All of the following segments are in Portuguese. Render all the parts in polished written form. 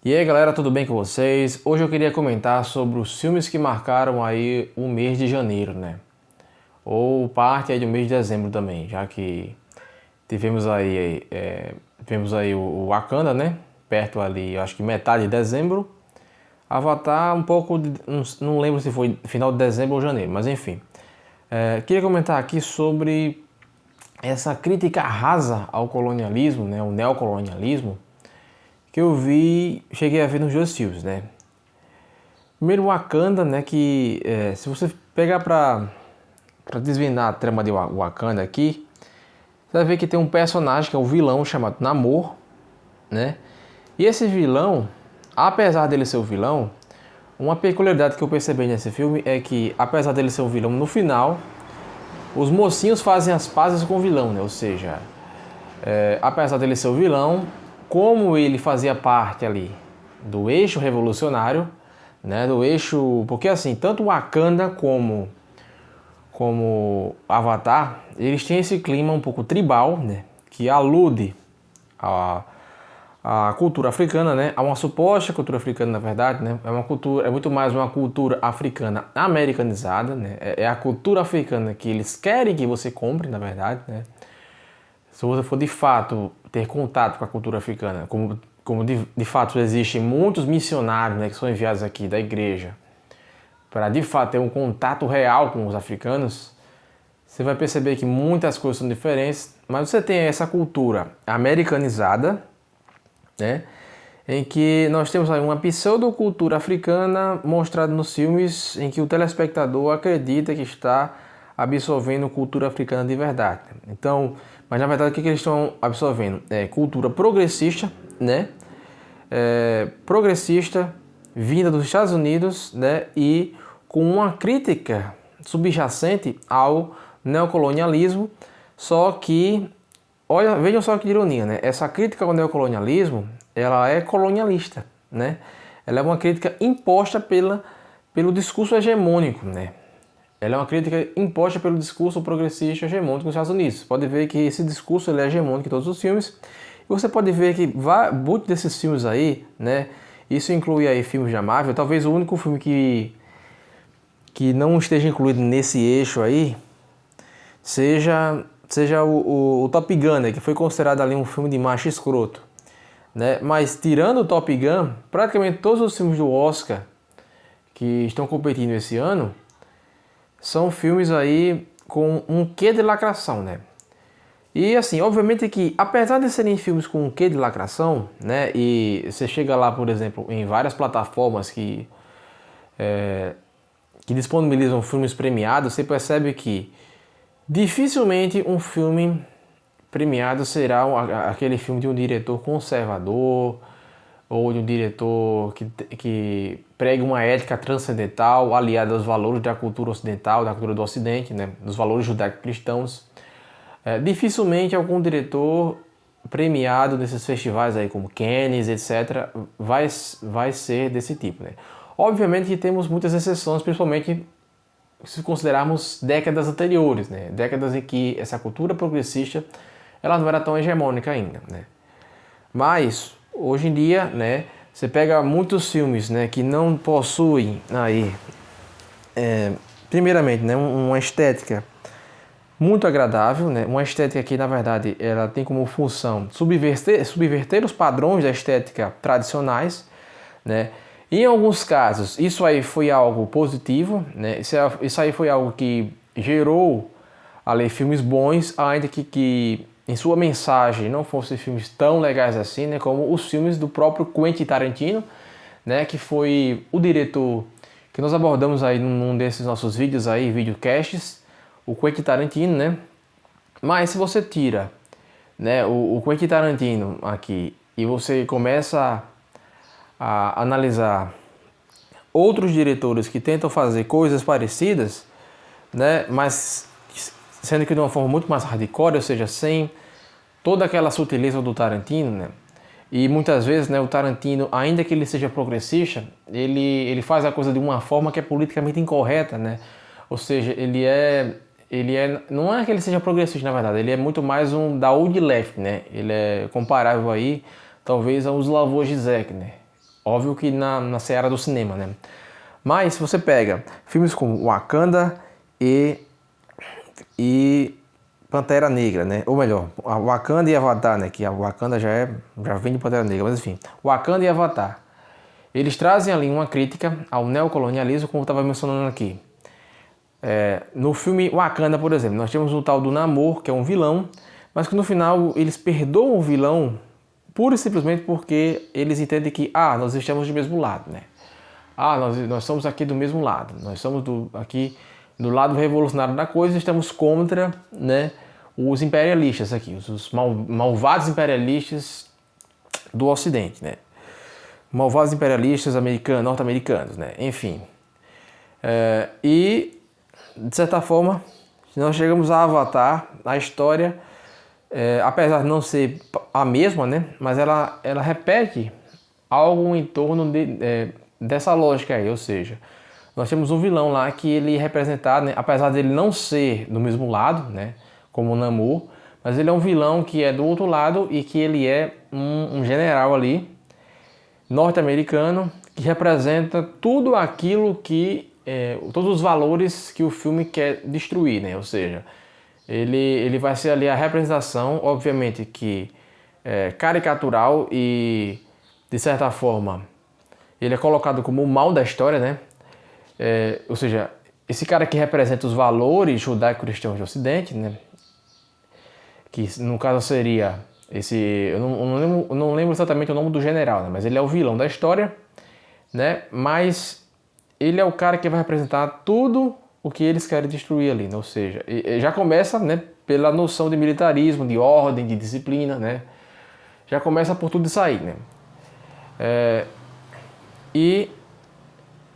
E aí galera, tudo bem com vocês? Hoje eu queria comentar sobre os filmes que marcaram aí o mês de janeiro, né? Ou parte aí do mês de dezembro também, já que tivemos aí o Wakanda, né? Perto ali, eu acho que metade de dezembro. Avatar um pouco, não lembro se foi final de dezembro ou janeiro, mas enfim. Queria comentar aqui sobre essa crítica rasa ao colonialismo, né? O neocolonialismo, que cheguei a ver nos dois filmes, né? Primeiro Wakanda, né, se você pegar pra desvendar a trama de Wakanda aqui, você vai ver que tem um personagem que é o vilão chamado Namor, né? E esse vilão, apesar dele ser o vilão, uma peculiaridade que eu percebi nesse filme é que, apesar dele ser o vilão, no final, os mocinhos fazem as pazes com o vilão, né? Ou seja, apesar dele ser o vilão, como ele fazia parte ali do eixo revolucionário, né, do eixo, porque assim, tanto Wakanda como Avatar, eles têm esse clima um pouco tribal, né, que alude a cultura africana, né, a uma suposta cultura africana, na verdade, né, é muito mais uma cultura africana americanizada, né, é a cultura africana que eles querem que você compre, na verdade, né. Se você for de fato ter contato com a cultura africana, como de fato existem muitos missionários, né, que são enviados aqui da igreja para de fato ter um contato real com os africanos, você vai perceber que muitas coisas são diferentes, mas você tem essa cultura americanizada, né, em que nós temos aí uma pseudocultura africana mostrada nos filmes em que o telespectador acredita que está absorvendo cultura africana de verdade. Então, mas na verdade o que eles estão absorvendo? É cultura progressista, né? Progressista, vinda dos Estados Unidos, né? E com uma crítica subjacente ao neocolonialismo, só que, olha, vejam só que ironia, né? Essa crítica ao neocolonialismo, ela é colonialista, né? Ela é uma crítica imposta pelo discurso hegemônico, né? Ela é uma crítica imposta pelo discurso progressista hegemônico nos Estados Unidos. Você pode ver que esse discurso ele é hegemônico em todos os filmes. E você pode ver que muitos desses filmes aí, né? Isso inclui aí filmes da Marvel. Talvez o único filme que não esteja incluído nesse eixo aí seja o Top Gun, né? Que foi considerado ali um filme de macho escroto, né? Mas tirando o Top Gun, praticamente todos os filmes do Oscar que estão competindo esse ano são filmes aí com um quê de lacração, né? E assim, obviamente que apesar de serem filmes com um quê de lacração, né? E você chega lá, por exemplo, em várias plataformas que disponibilizam filmes premiados, você percebe que dificilmente um filme premiado será aquele filme de um diretor conservador ou de um diretor que pregue uma ética transcendental aliada aos valores da cultura ocidental, da cultura do Ocidente, né, dos valores judaico-cristãos. Dificilmente algum diretor premiado nesses festivais aí como Cannes, etc., vai ser desse tipo, né? Obviamente que temos muitas exceções, principalmente se considerarmos décadas anteriores, né? Décadas em que essa cultura progressista ela não era tão hegemônica ainda, né? Mas hoje em dia, né, você pega muitos filmes, né, que não possuem aí, primeiramente, né, uma estética muito agradável, né, uma estética que na verdade ela tem como função subverter os padrões da estética tradicionais, né. Em alguns casos isso aí foi algo positivo, né, isso aí foi algo que gerou ali filmes bons, ainda que em sua mensagem não fossem filmes tão legais assim, né, como os filmes do próprio Quentin Tarantino, né, que foi o diretor que nós abordamos aí num desses nossos vídeos aí, videocasts, o Quentin Tarantino, né. Mas se você tira, né, o Quentin Tarantino aqui e você começa a analisar outros diretores que tentam fazer coisas parecidas, né, mas sendo que de uma forma muito mais hardcore, ou seja, sem toda aquela sutileza do Tarantino, né? E muitas vezes, né, o Tarantino, ainda que ele seja progressista, ele faz a coisa de uma forma que é politicamente incorreta, né? Ou seja, não é que ele seja progressista, na verdade, ele é muito mais um da old left, né? Ele é comparável aí, talvez, ao Slavoj Žižek, né? Óbvio que na seara do cinema, né? Mas se você pega filmes como Wakanda e Pantera Negra, né? Ou melhor, Wakanda e Avatar, né? Que a Wakanda já vem de Pantera Negra, mas enfim, Wakanda e Avatar. Eles trazem ali uma crítica ao neocolonialismo, como eu estava mencionando aqui. No filme Wakanda, por exemplo, nós temos o tal do Namor, que é um vilão, mas que no final eles perdoam o vilão pura e simplesmente porque eles entendem que nós estamos do mesmo lado, né? Nós somos aqui do mesmo lado, nós somos aqui do lado revolucionário da coisa, estamos contra, né, os imperialistas aqui, os malvados imperialistas do Ocidente, né? Malvados imperialistas norte-americanos, né? Enfim. E, de certa forma, nós chegamos a Avatar, a história, apesar de não ser a mesma, né? Mas ela repete algo em torno dessa lógica aí, ou seja, nós temos um vilão lá que ele é representado, né? Apesar dele não ser do mesmo lado, né? Como o Namor, mas ele é um vilão que é do outro lado e que ele é um general ali, norte-americano, que representa tudo aquilo que todos os valores que o filme quer destruir, né? Ou seja, ele vai ser ali a representação, obviamente que caricatural e, de certa forma, ele é colocado como o mal da história, né? Ou seja, esse cara que representa os valores judaico-cristãos do Ocidente, né? Que no caso seria eu não lembro exatamente o nome do general, né? Mas ele é o vilão da história, né? Mas ele é o cara que vai representar tudo o que eles querem destruir ali, né? Ou seja, já começa, né, pela noção de militarismo, de ordem, de disciplina, né? Já começa por tudo isso aí, né? E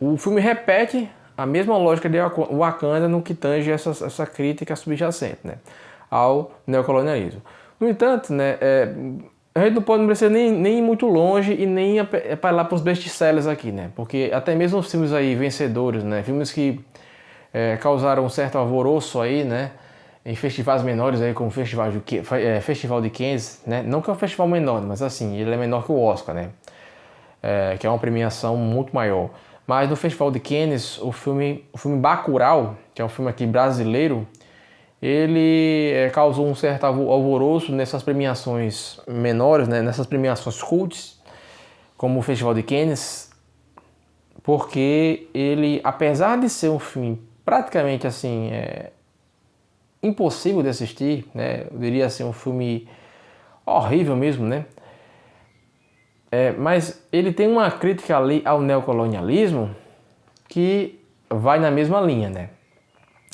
o filme repete a mesma lógica de Wakanda no que tange essa crítica subjacente, né, ao neocolonialismo. No entanto, né, a gente não precisa nem ir muito longe e nem apelar para os best-sellers aqui, né, porque até mesmo os filmes aí vencedores, né, filmes que causaram um certo alvoroço aí, né, em festivais menores aí, como o Festival de Cannes, né, não que é um festival menor, mas assim, ele é menor que o Oscar, né, que é uma premiação muito maior. Mas no Festival de Cannes, o filme Bacurau, que é um filme aqui brasileiro, ele causou um certo alvoroço nessas premiações menores, né, nessas premiações cults, como o Festival de Cannes, porque ele, apesar de ser um filme praticamente assim, impossível de assistir, né, eu diria assim, um filme horrível mesmo, né, mas ele tem uma crítica ali ao neocolonialismo que vai na mesma linha, né?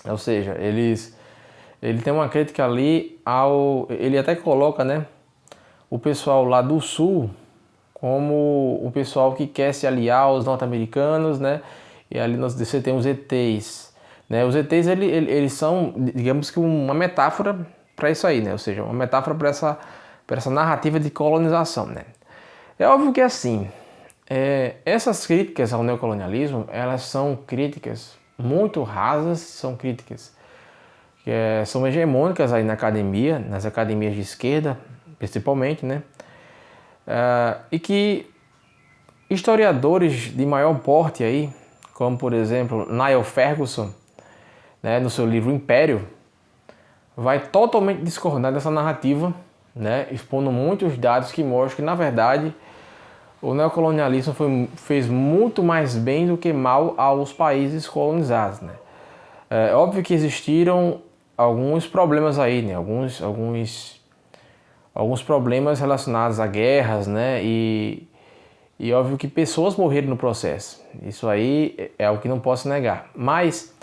Ou seja, ele tem uma crítica ali ele até coloca, né, o pessoal lá do Sul como o pessoal que quer se aliar aos norte-americanos, né? E ali você tem os ETs, né? Os ETs eles são, digamos que uma metáfora para isso aí, né? Ou seja, uma metáfora para essa narrativa de colonização, né? É óbvio que assim, essas críticas ao neocolonialismo, elas são críticas muito rasas, são críticas que são hegemônicas aí na academia, nas academias de esquerda, principalmente, né? E que historiadores de maior porte aí, como por exemplo Niall Ferguson, né, no seu livro Império, vai totalmente discordar dessa narrativa, né, expondo muitos dados que mostram que, na verdade, o neocolonialismo fez muito mais bem do que mal aos países colonizados, né? É óbvio que existiram alguns problemas aí, né? Alguns problemas relacionados a guerras, né? E óbvio que pessoas morreram no processo. Isso aí é o que não posso negar. Mas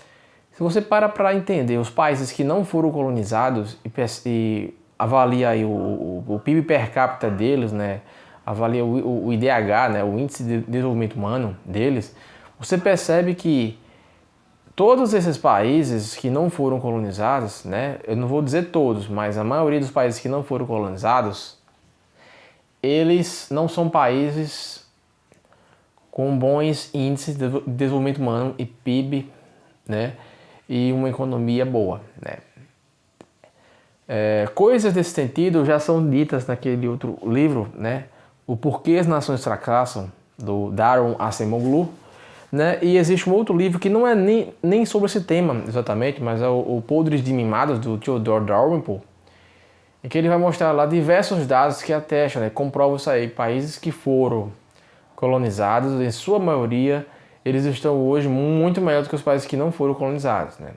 se você para entender os países que não foram colonizados e avalia aí o PIB per capita deles, né? Avalia o IDH, né, o Índice de Desenvolvimento Humano deles, você percebe que todos esses países que não foram colonizados, né, eu não vou dizer todos, mas a maioria dos países que não foram colonizados, eles não são países com bons índices de desenvolvimento humano e PIB, né, e uma economia boa, né. Coisas desse sentido já são ditas naquele outro livro, né, O Porquê as Nações Fracassam, do Daron Acemoglu, né? E existe um outro livro que não é nem sobre esse tema exatamente, mas é o Podres de Mimados, do Theodore Dalrymple, em que ele vai mostrar lá diversos dados que atestam, né, comprovam isso aí. Países que foram colonizados, em sua maioria, eles estão hoje muito melhor do que os países que não foram colonizados, né?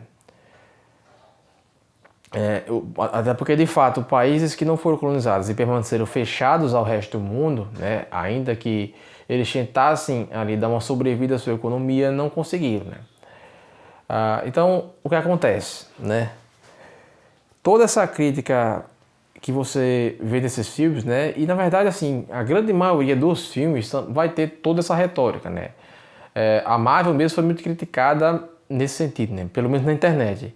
Até porque, de fato, países que não foram colonizados e permaneceram fechados ao resto do mundo, né, ainda que eles tentassem ali dar uma sobrevida à sua economia, não conseguiram, né? Então, o que acontece, né? Toda essa crítica que você vê nesses filmes, né? E na verdade, assim, a grande maioria dos filmes vai ter toda essa retórica, né? A Marvel mesmo foi muito criticada nesse sentido, né? Pelo menos na internet.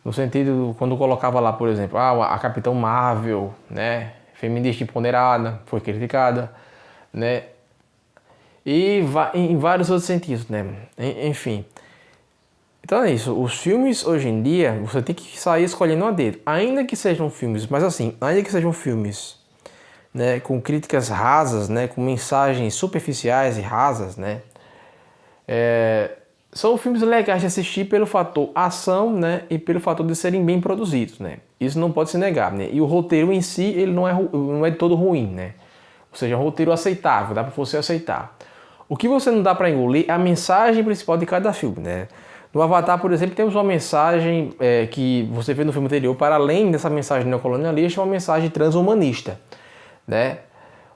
No sentido, quando colocava lá, por exemplo, a Capitão Marvel, né? Feminista empoderada, foi criticada, né? E em vários outros sentidos, né? Enfim. Então é isso, os filmes hoje em dia, você tem que sair escolhendo a dedo, ainda que sejam filmes, mas assim, ainda que sejam filmes, né, com críticas rasas, né, com mensagens superficiais e rasas, né, são filmes legais de assistir pelo fator ação, né, e pelo fator de serem bem produzidos, né, isso não pode se negar, né, e o roteiro em si, ele não é todo ruim, né, ou seja, é um roteiro aceitável, dá para você aceitar. O que você não dá para engolir é a mensagem principal de cada filme, né. No Avatar, por exemplo, temos uma mensagem que você vê no filme anterior, para além dessa mensagem neocolonialista, uma mensagem transhumanista, né?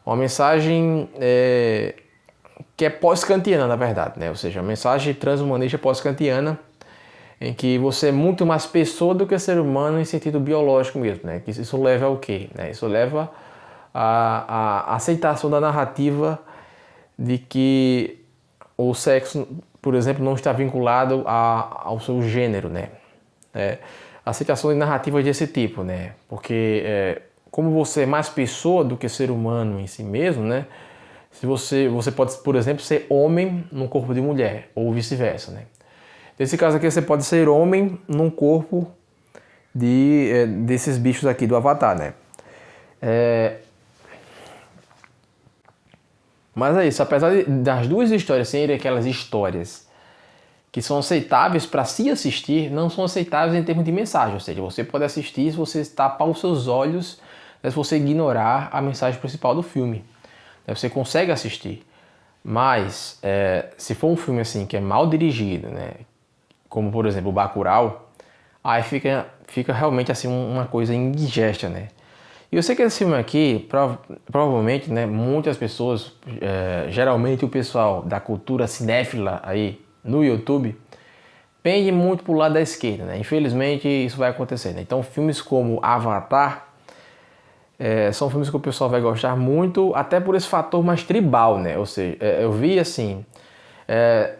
Uma mensagem que é pós-kantiana, na verdade, né? Ou seja, uma mensagem transhumanista pós-kantiana, em que você é muito mais pessoa do que ser humano em sentido biológico mesmo, né? Que isso leva ao quê? Né? Isso leva à aceitação da narrativa de que o sexo, por exemplo, não está vinculado ao seu gênero, né? Aceitação de narrativas desse tipo, né? Porque como você é mais pessoa do que ser humano em si mesmo, né? Se você pode, por exemplo, ser homem num corpo de mulher, ou vice-versa, né? Nesse caso aqui, você pode ser homem num corpo desses bichos aqui do Avatar, né? Mas é isso, apesar das duas histórias serem aquelas histórias que são aceitáveis para se assistir, não são aceitáveis em termos de mensagem. Ou seja, você pode assistir se você tapar os seus olhos, né, se você ignorar a mensagem principal do filme. Você consegue assistir. Mas, se for um filme assim que é mal dirigido, né, como por exemplo o Bacurau, aí fica realmente assim uma coisa indigesta, né? E eu sei que esse filme aqui, provavelmente, né, muitas pessoas, geralmente o pessoal da cultura cinéfila aí no YouTube, pende muito pro lado da esquerda, né? Infelizmente isso vai acontecer, né? Então filmes como Avatar são filmes que o pessoal vai gostar muito, até por esse fator mais tribal, né? Ou seja, eu vi assim,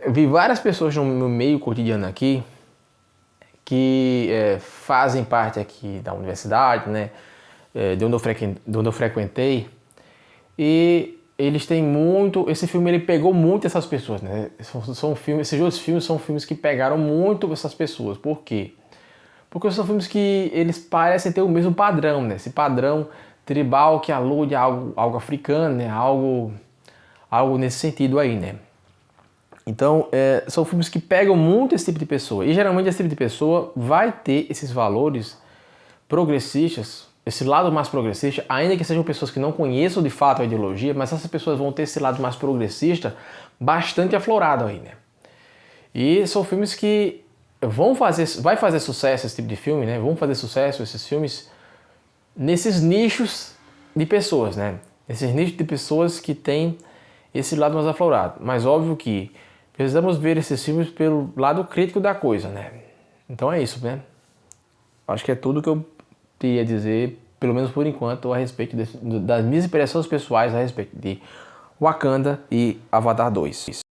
eu vi várias pessoas no meu meio cotidiano aqui que fazem parte aqui da universidade, né? De onde eu frequentei, e eles têm muito, esse filme ele pegou muito essas pessoas, né? Esses dois filmes são filmes que pegaram muito essas pessoas. Por quê? Porque são filmes que eles parecem ter o mesmo padrão, né? Esse padrão tribal que alude a algo africano, né? Algo nesse sentido aí, né? Então, são filmes que pegam muito esse tipo de pessoa, e geralmente esse tipo de pessoa vai ter esses valores progressistas, esse lado mais progressista, ainda que sejam pessoas que não conheçam de fato a ideologia, mas essas pessoas vão ter esse lado mais progressista bastante aflorado aí, né? E são filmes que vai fazer sucesso esse tipo de filme, né? Vão fazer sucesso esses filmes nesses nichos de pessoas, né? Esses nichos de pessoas que têm esse lado mais aflorado. Mas óbvio que precisamos ver esses filmes pelo lado crítico da coisa, né? Então é isso, né? Acho que é tudo que eu teria a dizer, pelo menos por enquanto, a respeito das minhas impressões pessoais a respeito de Wakanda e Avatar 2.